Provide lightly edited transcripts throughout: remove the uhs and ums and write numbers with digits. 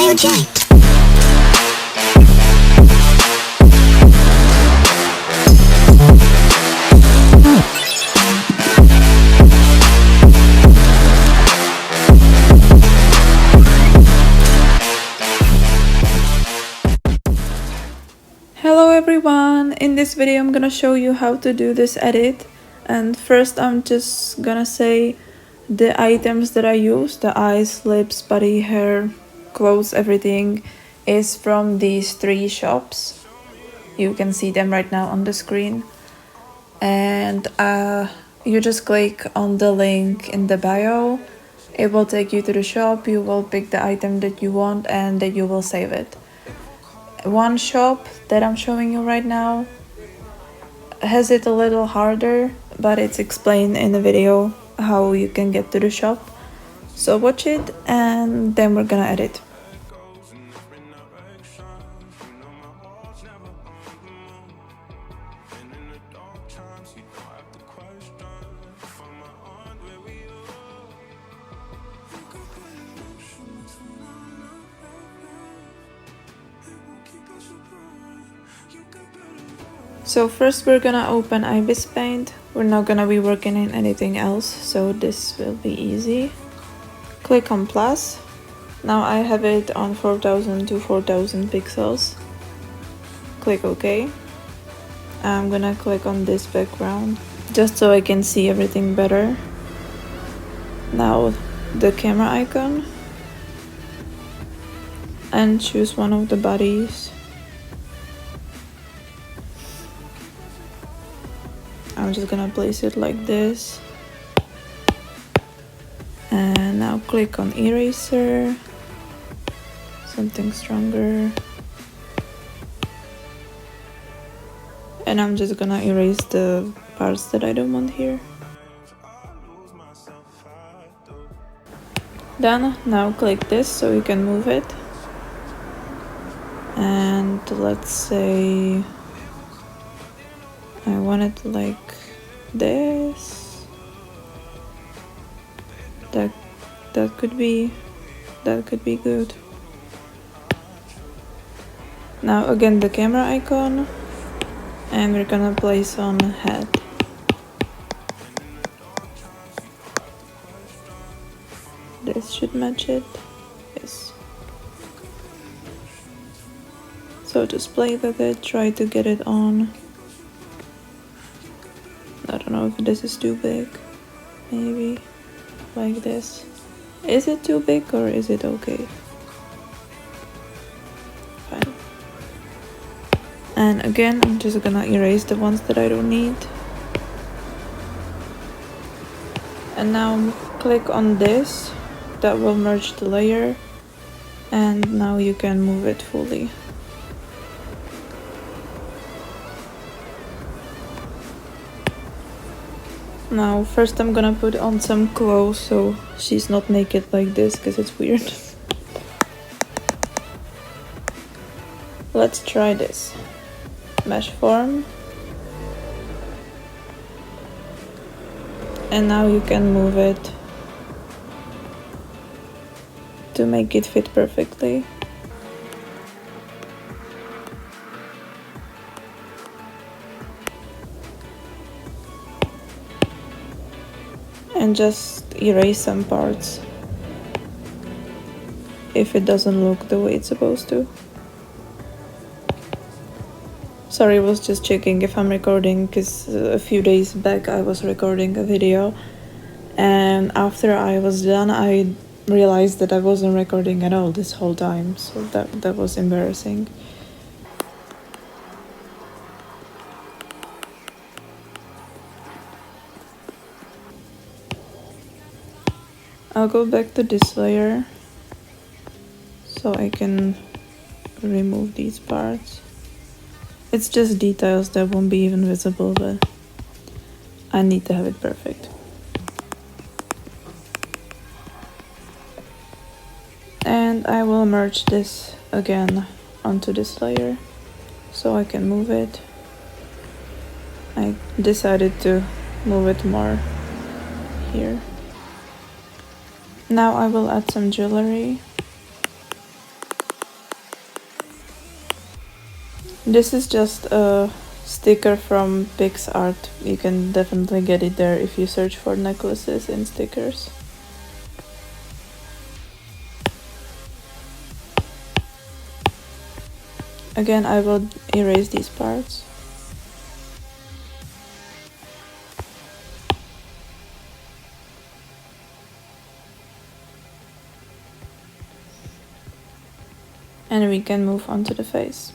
buy a joint. Hello everyone, in this video I'm gonna show you how to do this edit, and first I'm just gonna say the items that I use, the eyes, lips, body, hair, clothes, everything is from these 3 shops. You can see them right now on the screen, and you just click on the link in the bio. It will take you to the shop, you will pick the item that you want and then you will save it. One shop that I'm showing you right now has it a little harder, but it's explained in the video how you can get to the shop. So watch it and then we're gonna edit. So first we're gonna open Ibis Paint. We're not gonna be working in anything else, so this will be easy. Click on plus. Now I have it on 4000 to 4000 pixels. Click OK. I'm gonna click on this background just so I can see everything better. Now the camera icon and choose one of the bodies. I'm just gonna place it like this, and now click on eraser, something stronger, and I'm just gonna erase the parts that I don't want here. Done. Now click this so you can move it, and let's say I want it like this. That could be good. Now again the camera icon, and we're gonna place on head. This should match it. Yes. So just play with it, try to get it on. I don't know if this is too big. Maybe like this. Is it too big or is it okay? Fine. And again, I'm just gonna erase the ones that I don't need. And now click on this. That will merge the layer. And now you can move it fully. Now first I'm gonna put on some clothes so she's not naked like this because it's weird. Let's try this. Mesh form. And now you can move it to make it fit perfectly. And just erase some parts if it doesn't look the way it's supposed to. Sorry, I was just checking if I'm recording, because a few days back I was recording a video, and after I was done I realized that I wasn't recording at all this whole time, so that was embarrassing. I'll go back to this layer so I can remove these parts. It's just details that won't be even visible, but I need to have it perfect. And I will merge this again onto this layer so I can move it. I decided to move it more here. Now I will add some jewelry. This is just a sticker from Pixar. You can definitely get it there if you search for necklaces and stickers. Again, I will erase these parts. And we can move on to the face.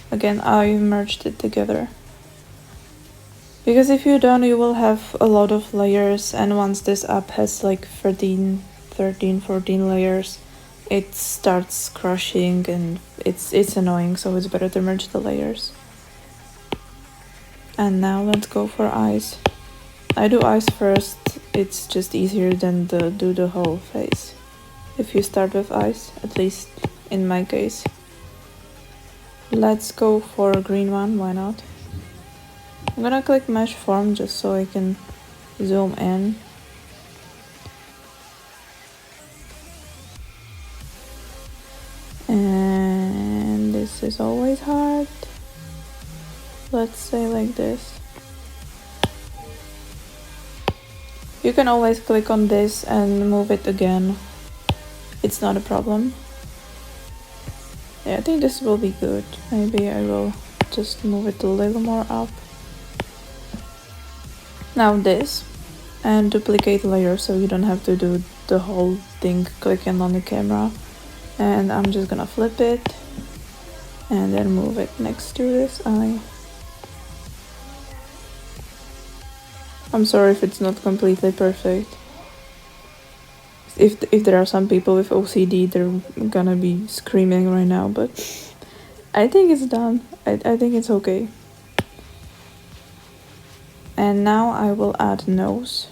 Again, I merged it together. Because if you don't, you will have a lot of layers, and once this app has like 13, 14 layers, it starts crushing and it's annoying, so it's better to merge the layers. And now let's go for eyes. I do eyes first, it's just easier than to do the whole face. If you start with eyes, at least in my case. Let's go for a green one, why not? I'm gonna click mesh form just so I can zoom in. And this is always hard. Let's say like this. You can always click on this and move it again. It's not a problem. Yeah, I think this will be good. Maybe I will just move it a little more up. Now this, and duplicate layer so you don't have to do the whole thing clicking on the camera. And I'm just gonna flip it and then move it next to this eye. I'm sorry if it's not completely perfect. If there are some people with OCD, they're gonna be screaming right now, but I think it's done. I think it's okay. And now I will add nose.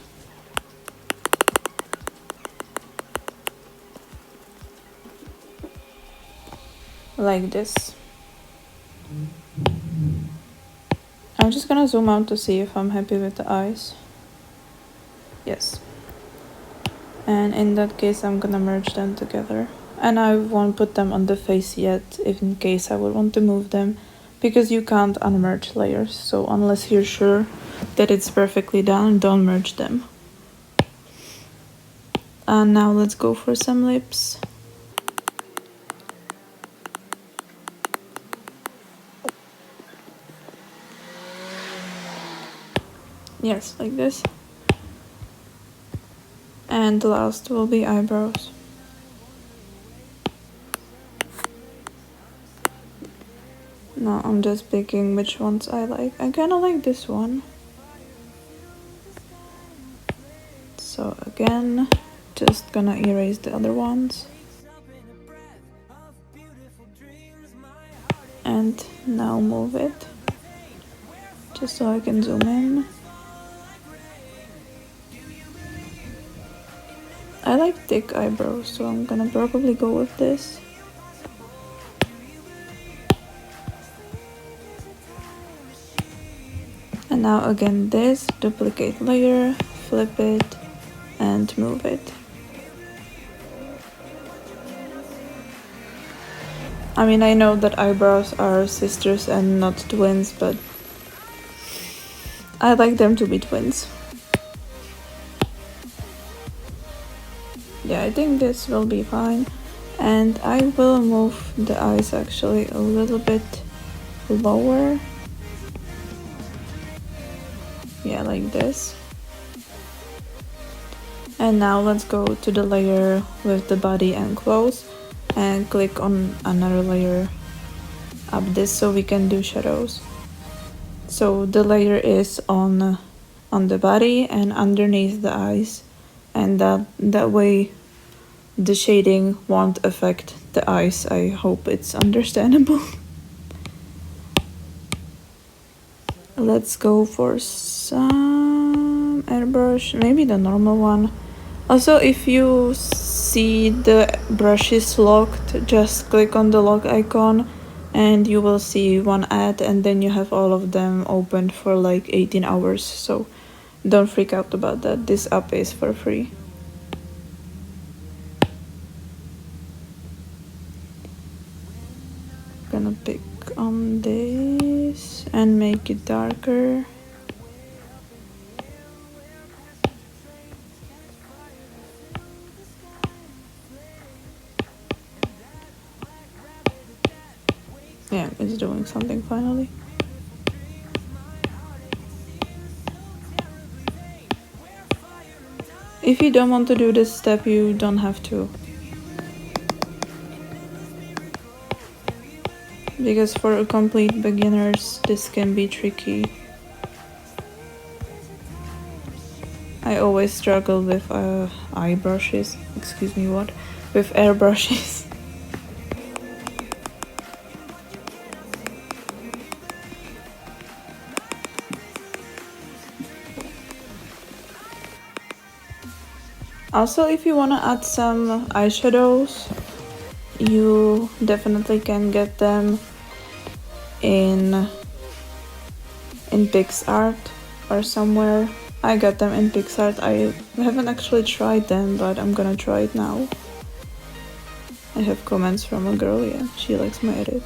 Like this. I'm just gonna zoom out to see if I'm happy with the eyes. Yes. And in that case, I'm gonna merge them together. And I won't put them on the face yet, if in case I would want to move them, because you can't unmerge layers. So unless you're sure that it's perfectly done, don't merge them. And now let's go for some lips. Yes, like this. And the last will be eyebrows. Now I'm just picking which ones I like. I kinda like this one. So again, just gonna erase the other ones. And now move it. Just so I can zoom in. I like thick eyebrows, so I'm gonna probably go with this. And now again this, duplicate layer, flip it, and move it. I mean, I know that eyebrows are sisters and not twins, but I like them to be twins. Yeah, I think this will be fine. And I will move the eyes actually a little bit lower. Yeah, like this. And now let's go to the layer with the body and clothes and click on another layer up this so we can do shadows. So the layer is on the body and underneath the eyes, and that way the shading won't affect the eyes. I hope it's understandable. Let's go for some airbrush, maybe the normal one. Also, if you see the brush is locked, just click on the lock icon and you will see one ad, and then you have all of them open for like 18 hours. So don't freak out about that. This app is for free. gonna pick on this and make it darker. Yeah, it's doing something finally. If you don't want to do this step, you don't have to. Because for complete beginners, this can be tricky. I always struggle with eye brushes. Excuse me, what? With airbrushes. Also, if you want to add some eyeshadows, you definitely can get them in PixArt or somewhere. I got them in PixArt. I haven't actually tried them, but I'm gonna try it now. I have comments from a girl, yeah, she likes my edit.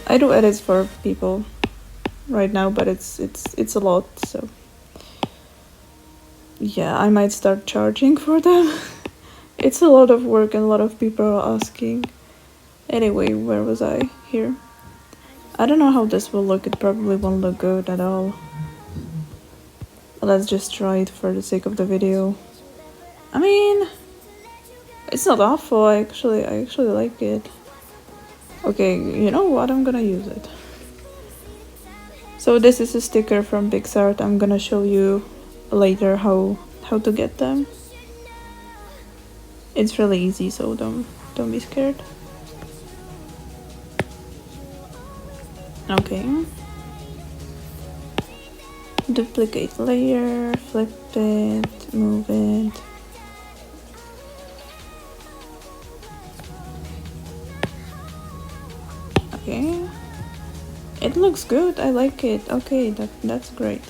I do edits for people right now, but it's a lot, so yeah, I might start charging for them. It's a lot of work and a lot of people are asking. Anyway, where was I? Here. I don't know how this will look. It probably won't look good at all. Let's just try it for the sake of the video. I mean, it's not awful. I actually like it. Okay, you know what? I'm gonna use it. So this is a sticker from Pixar. I'm gonna show you later how to get them. It's really easy, so don't be scared. Okay. Duplicate layer, flip it, move it. Okay. It looks good, I like it. Okay, that's great.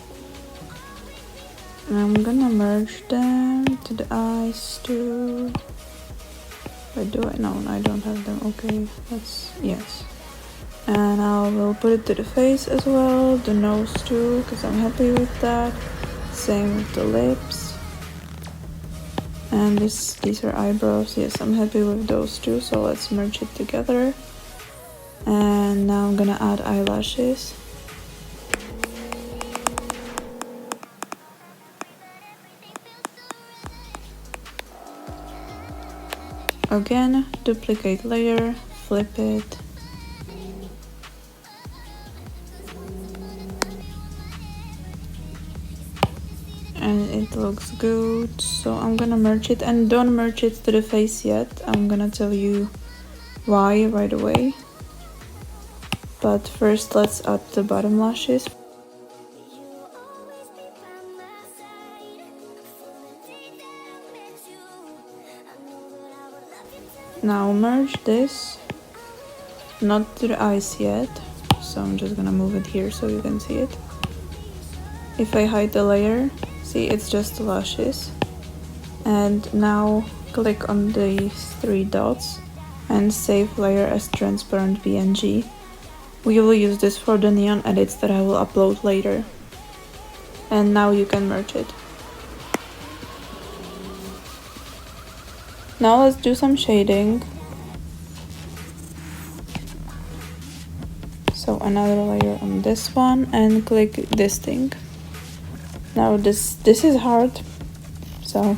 I'm gonna merge them to the eyes too. Wait, do I? No, I don't have them. Okay, that's, yes. And I will put it to the face as well, the nose too, because I'm happy with that. Same with the lips. And these are eyebrows. Yes, I'm happy with those too, so let's merge it together. And now I'm gonna add eyelashes. Again, duplicate layer, flip it. And it looks good, so I'm gonna merge it, and don't merge it to the face yet. I'm gonna tell you why right away. But first let's add the bottom lashes. Now merge this, not to the eyes yet, so I'm just gonna move it here so you can see it. If I hide the layer, see, it's just the lashes. And now click on these three dots and save layer as transparent PNG. We will use this for the neon edits that I will upload later. And now you can merge it. Now let's do some shading. So another layer on this one and click this thing. Now this is hard, so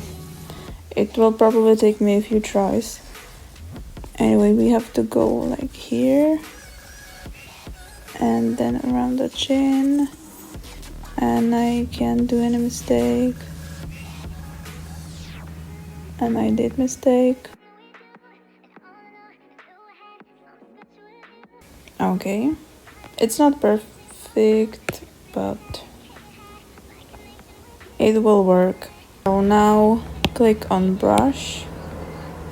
it will probably take me a few tries. Anyway, we have to go like here and then around the chin, and I can't do any mistake. And I did mistake. Okay, it's not perfect, but it will work. So now click on brush,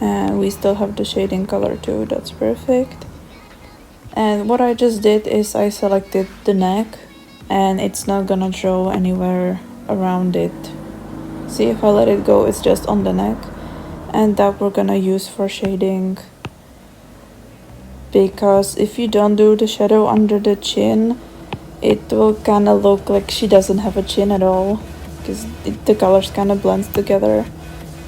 and we still have the shading color too, that's perfect. And what I just did is I selected the neck, and it's not gonna draw anywhere around it. See, if I let it go, it's just on the neck. and that we're gonna use for shading, because if you don't do the shadow under the chin, it will kind of look like she doesn't have a chin at all, because the colors kind of blends together.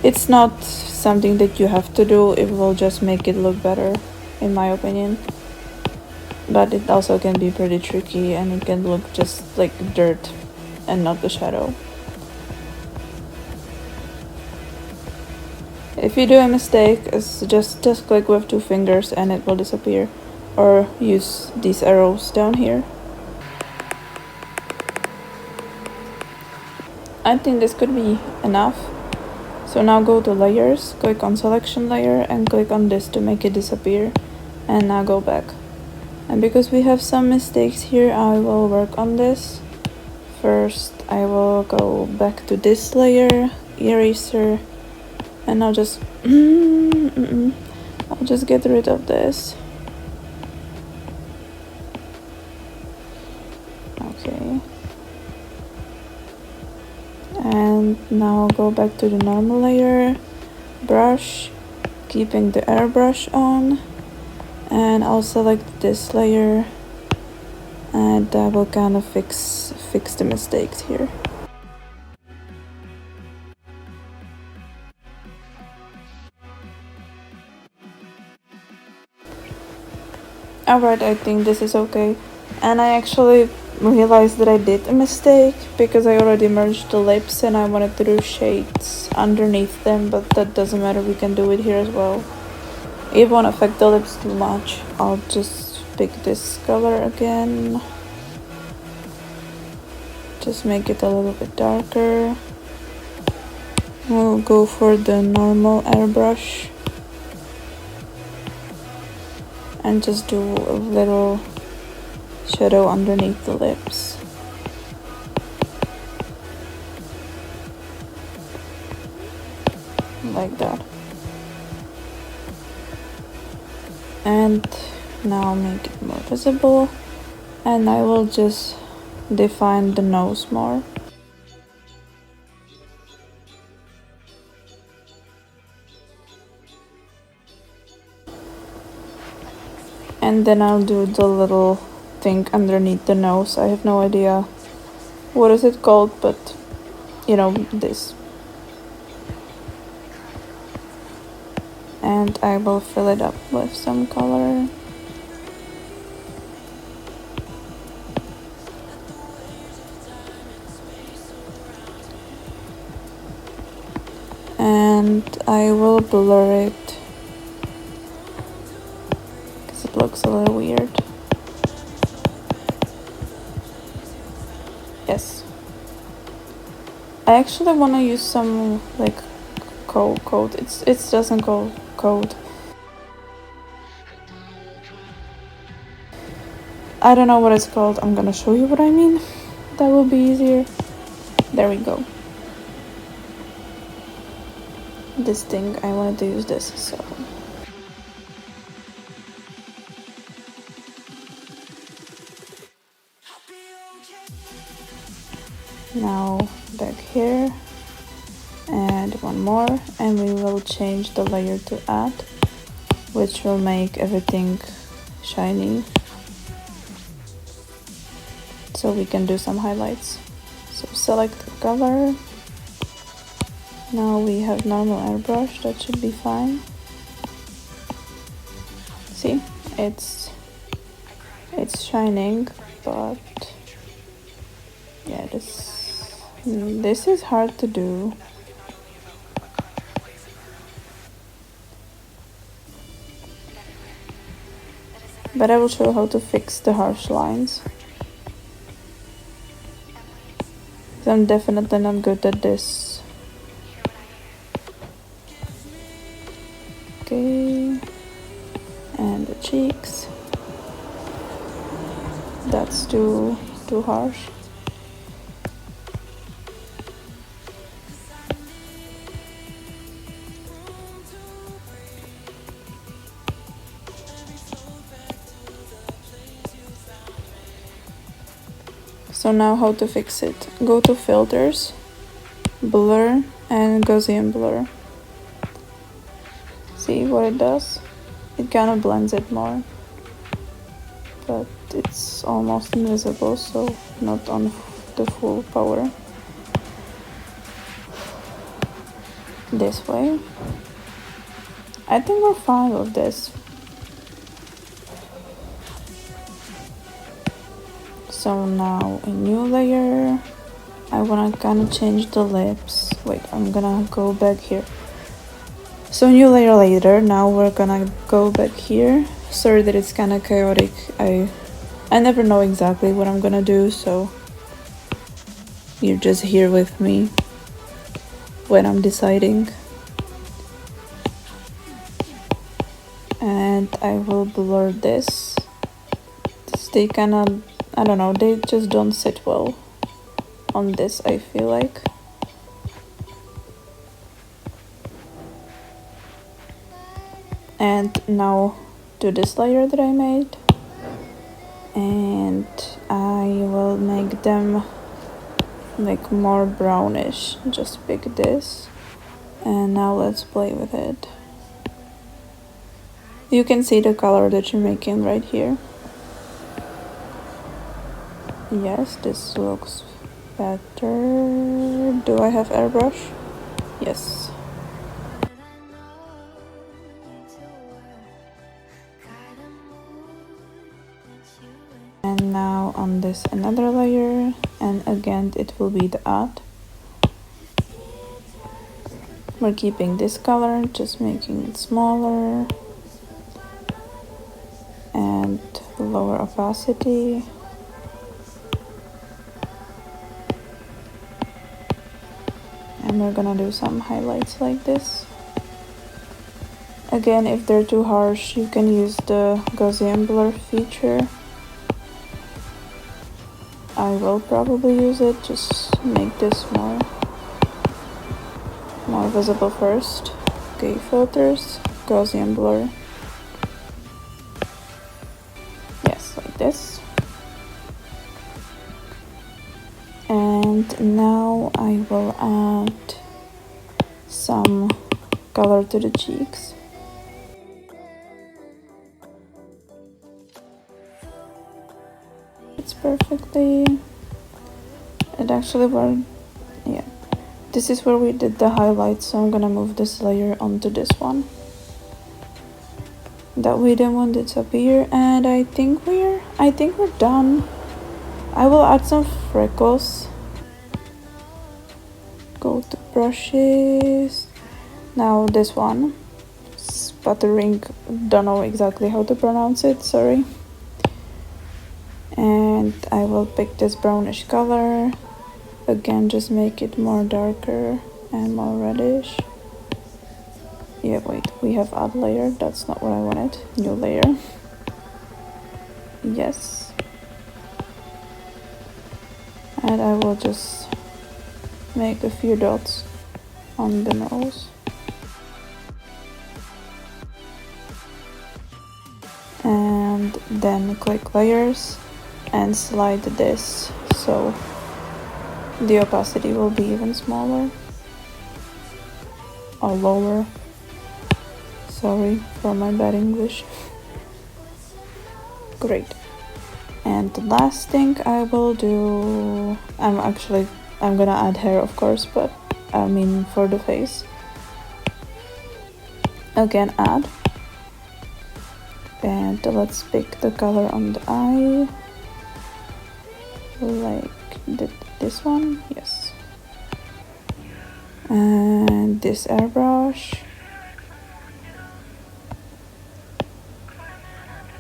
It's not something that you have to do, it will just make it look better, in my opinion. But it also can be pretty tricky, and it can look just like dirt and not the shadow. If you do a mistake, just click with 2 fingers and it will disappear, or use these arrows down here. I think this could be enough. So now go to layers, click on selection layer and click on this to make it disappear, and now go back. And because we have some mistakes here, I will work on this. First I will go back to this layer, eraser, and I'll just I'll just get rid of this. Okay. And now go back to the normal layer, brush, keeping the airbrush on, and I'll select this layer, and that will kind of fix the mistakes here. Alright, I think this is okay. And I actually realized that I did a mistake, because I already merged the lips and I wanted to do shades underneath them, but that doesn't matter, we can do it here as well. It won't affect the lips too much. I'll just pick this color again. Just make it a little bit darker. We'll go for the normal airbrush and just do a little shadow underneath the lips. Like that. And now make it more visible, and I will just define the nose more. And then I'll do the little thing underneath the nose. I have no idea what is it called, but you know, this. And I will fill it up with some color. And I will blur it, because it looks a little weird. Yes. I actually want to use some like coat. It doesn't go coat. I don't know what it's called. I'm gonna show you what I mean. That will be easier. There we go. This thing, I wanted to use this, so. Now back here, and one more, and we will change the layer to add, which will make everything shiny, so we can do some highlights. So select the color. Now we have normal airbrush, that should be fine. See, it's shining, but yeah, this is hard to do. But I will show you how to fix the harsh lines. I'm definitely not good at this. Okay, and the cheeks. That's too harsh. So now how to fix it. Go to filters, blur, and Gaussian blur. See what it does? It kind of blends it more, but it's almost invisible, so not on the full power. This way. I think we're fine with this. So now a new layer. I wanna kind of change the lips. Wait, I'm gonna go back here. So new layer later. Now we're gonna go back here. Sorry that it's kind of chaotic. I never know exactly what I'm gonna do, so you're just here with me when I'm deciding. And I will blur this. They kind of, I don't know, they just don't sit well on this, I feel like. And now to this layer that I made, and I will make them like more brownish. Just pick this, and now let's play with it. You can see the color that you're making right here. Yes, this looks better. Do I have airbrush? Yes. And now on this another layer, and again it will be the odd. We're keeping this color, just making it smaller and lower opacity. And we're gonna do some highlights like this. Again, if they're too harsh, you can use the Gaussian blur feature. I will probably use it, just make this more visible first. Okay, filters, Gaussian blur. Yes, like this. And now I will add some color to the cheeks. It's perfectly. It actually worked. Yeah. This is where we did the highlights, so I'm gonna move this layer onto this one. That way they won't disappear, and I think we're done. I will add some freckles. Go to brushes. Now this one. Sputtering, don't know exactly how to pronounce it, sorry. And I will pick this brownish color. Again, just make it more darker and more reddish. Yeah, wait, we have add layer. That's not what I wanted. New layer. Yes. And I will just make a few dots on the nose. And then click layers and slide this so the opacity will be even smaller or lower. Sorry for my bad English. Great. And the last thing I will do, I'm gonna add hair, of course, but I mean for the face. Again, add. And let's pick the color on the eye. Like this one, yes. And this airbrush.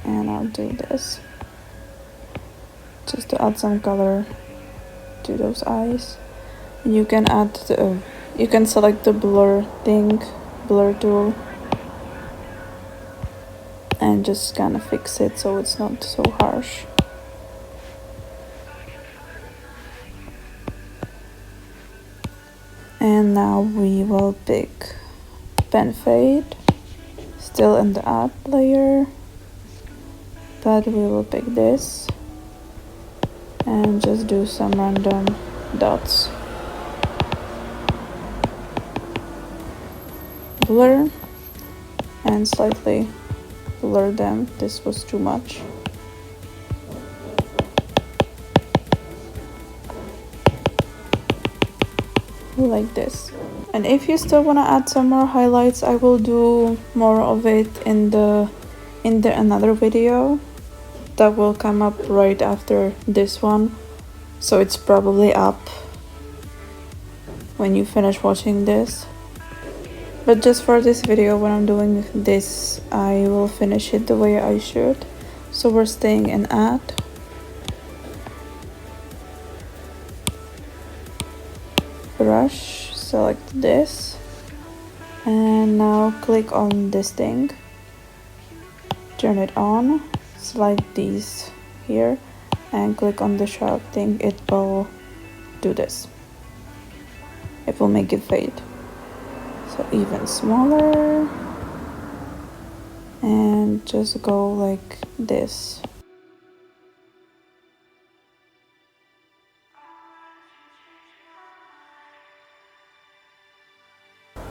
And I'll do this. Just to add some color to those eyes. You can add you can select the blur tool, and just kind of fix it so it's not so harsh. And now we will pick pen fade, still in the add layer, but we will pick this and just do some random dots. Blur, and slightly blur them. This was too much. Like this. And if you still want to add some more highlights, I will do more of it in the another video that will come up right after this one, so it's probably up when you finish watching this. But just for this video, when I'm doing this, I will finish it the way I should. So we're staying in add. Brush, select this, and now click on this thing, turn it on, slide these here, and click on the sharp thing. It will do this. It will make it fade. So even smaller, and just go like this.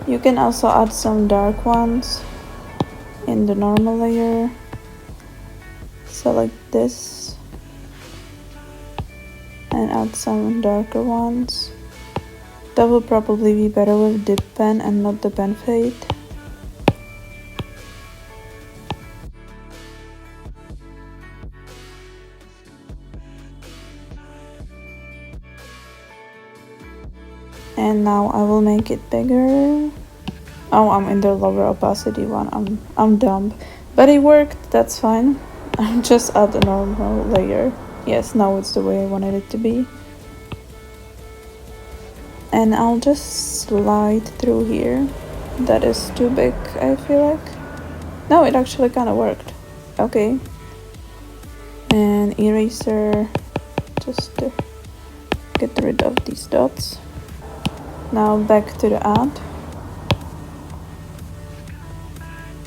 You can also add some dark ones in the normal layer. Select this and add some darker ones. That will probably be better with dip pen and not the pen fade. And now I will make it bigger. Oh, I'm in the lower opacity one. I'm dumb. But it worked, that's fine. I'll just add a normal layer. Yes, now it's the way I wanted it to be. And I'll just slide through here. That is too big, I feel like. No, it actually kind of worked. Okay. And eraser, just to get rid of these dots. Now back to the add.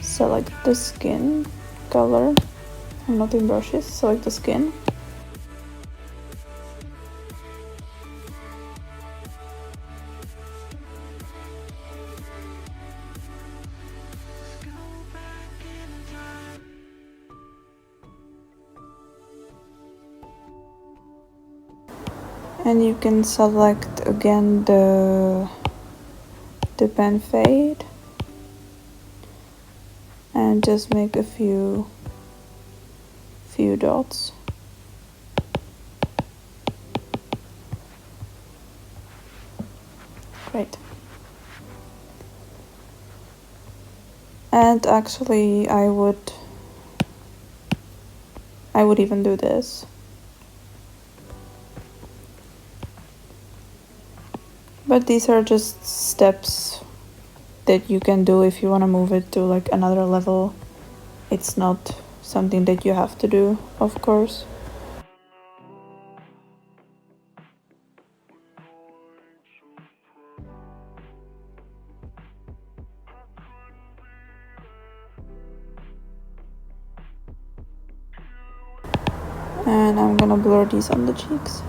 Select the skin color. I'm not in brushes, select the skin. And you can select again the pen fade and just make a few dots. Great. And actually I would even do this. But these are just steps that you can do if you want to move it to like another level. It's not something that you have to do, of course. And I'm gonna blur these on the cheeks.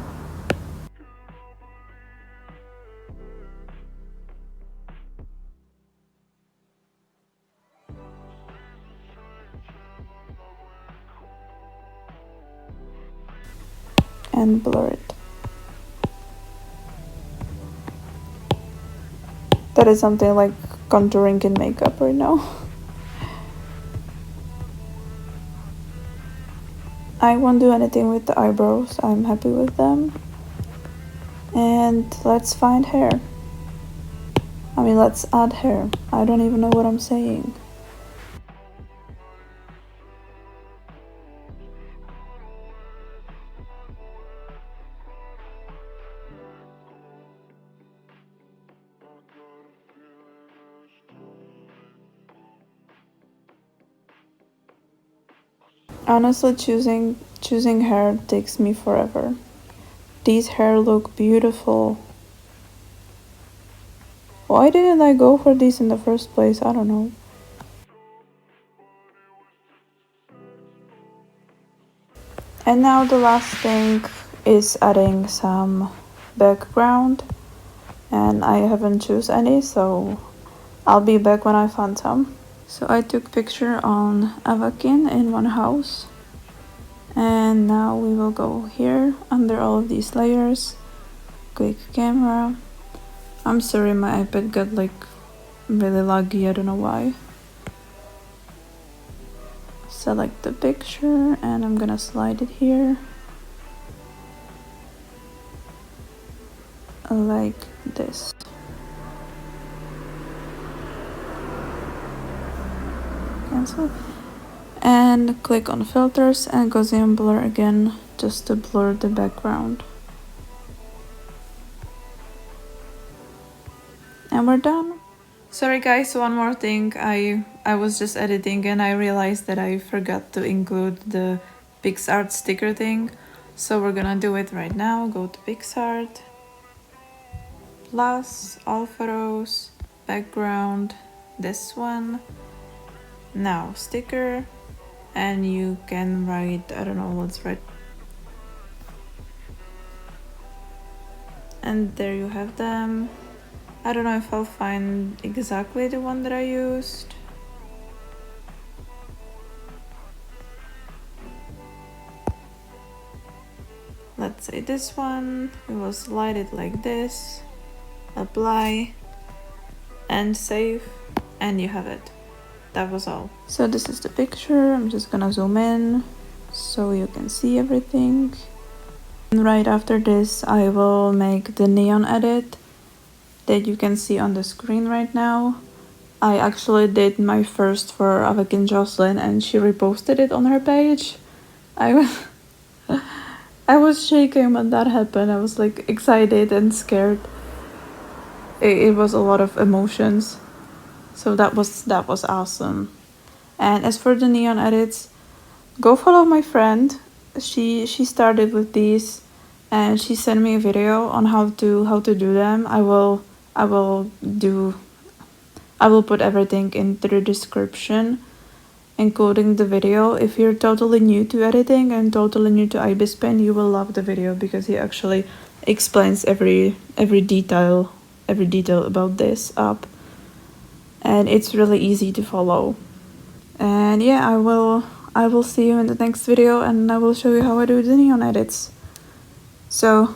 And blur it. That is something like contouring in makeup right now. I won't do anything with the eyebrows, I'm happy with them. And let's find hair. I mean, let's add hair. I don't even know what I'm saying. Honestly, choosing hair takes me forever. These hair look beautiful. Why didn't I go for these in the first place? I don't know. And now the last thing is adding some background. And I haven't chosen any, so I'll be back when I find some. So I took picture on Avakin in one house, and now we will go here under all of these layers, click camera. I'm sorry, my iPad got like really laggy, I don't know why. Select the picture and I'm gonna slide it here like this. Cancel. And click on filters and Gaussian blur again, just to blur the background. And we're done. Sorry guys, one more thing. I was just editing and I realized that I forgot to include the Pixar sticker thing. So we're gonna do it right now. Go to Pixar, plus, all photos, background, this one. Now sticker, and you can write, I don't know, let's write. And there you have them. I don't know if I'll find exactly the one that I used. Let's say this one. We will slide it like this, apply, and save, and you have it. That was all. So this is the picture. I'm just gonna zoom in so you can see everything. And right after this, I will make the neon edit that you can see on the screen right now. I actually did my first for Avakin Jocelyn and she reposted it on her page. I was shaking when that happened. I was like excited and scared. It was a lot of emotions. So that was awesome. And as for the neon edits, go follow my friend. She started with these and she sent me a video on how to do them. I will put everything into the description, including the video. If you're totally new to editing and totally new to Ibis Paint, you will love the video because he actually explains every detail about this app. And it's really easy to follow. And yeah, I will see you in the next video and I will show you how I do the neon edits. So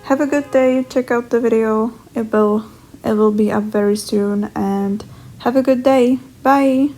have a good day, check out the video, it will be up very soon, and have a good day. Bye.